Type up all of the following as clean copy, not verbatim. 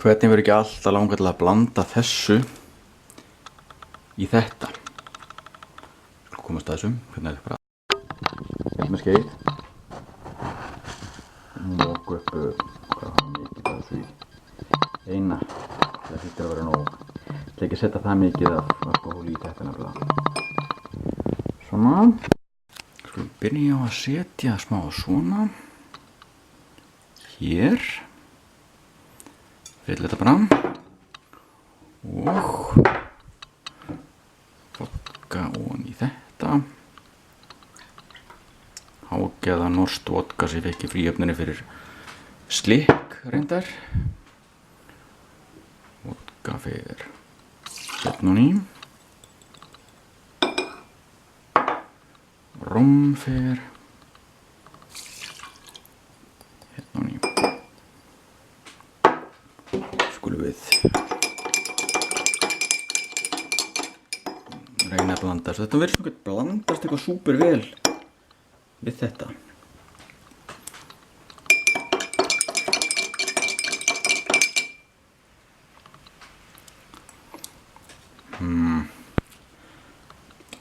Hvernig verður ekki alltaf langar til að blanda þessu í þetta? Skulum komast að þessum, hvernig er þetta bara? Hérna með skeið. Nú móku upp, hvað hafa mikið af þessu í? Eina, það hlýtur að vera nóg. Ég ætla ekki að setja það mikið af alkohól í þetta nefnilega. Svona. Skulum byrja á að setja smá svona. Hér. Fyll þetta bara. Og vodka ofan í þetta. Hágeða norskt vodka sem ég fekk í fríöfninni fyrir slikk reyndar. Vodka fyrir hérna í. Rom fyrir hérna í. Skulum við reyna að blanda. Þetta verður svona eitthvað blandast eitthvað súper vel við þetta.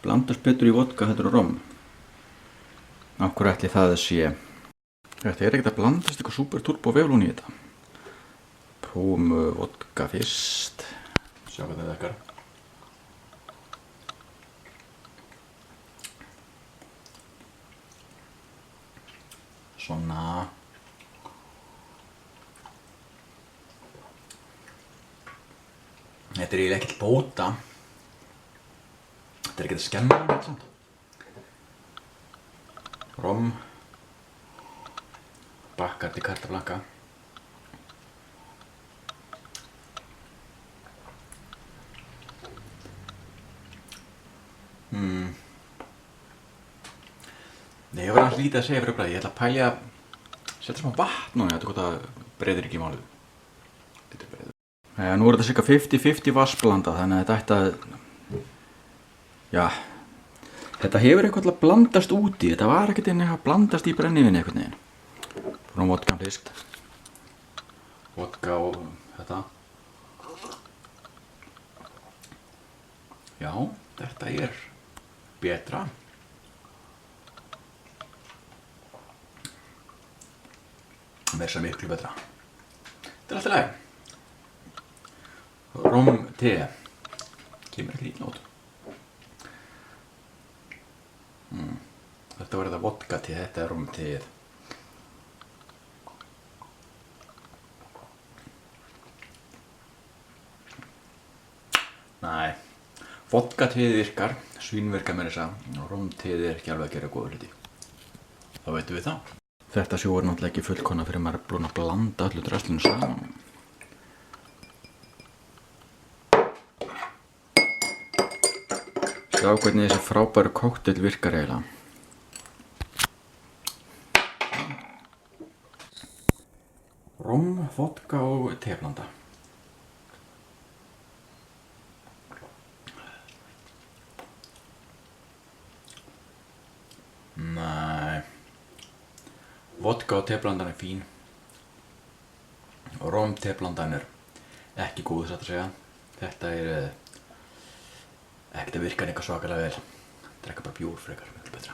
Blandast betur í vodka heldur en rom. Af hverju ætli það sé? Þetta ekkert að blandast eitthvað súper turbo vel hún í þetta. Prófum vodka fyrst. Sjá hvað þetta ekkert. Svona. Þetta er eiginlega ekkert bóta. Þetta er ekkert að skemma þetta samt. Rom. Bakkar til kartaflakka. Nei, ég var aðeins lítið að segja fyrir upplæði. Ég ætla að pælja að setja smá vatn og þetta hvort það breyðir ekki málið. Nú er þetta cirka 50-50 vassblanda, þannig að þetta ætti að... Já, þetta hefur eitthvað að blandast úti. Þetta var ekkert eitthvað að blandast í brennivíni einhvern veginn. Frá vodkan fyrst. Vodka og þetta. Já, þetta er betra. Meira sem miklu betra. Þetta er allt í lagi. Rom-te. Kemur ekki lítið út. Þetta var þetta vodka-te, þetta er rom-teið. Næ, vodka-teið virkar, svínvirkar meira þess að rom-teið er ekki alveg að gera góða hluti. Þá veitum við það. Þetta sjó er náttúrulega ekki fullkomna fyrir maður er búinn að blanda öllu draslinu saman. Sjá hvernig þessi frábæru kokteil virkar eiginlega. Rom, vodka og teblanda. Nei. Vodka og teblandan er fín. Rom teblandan er ekki góð satt að segja. Þetta er ekkert að virka eitthvað svakalega vel. Drekka bara bjór frekar, miklu betra.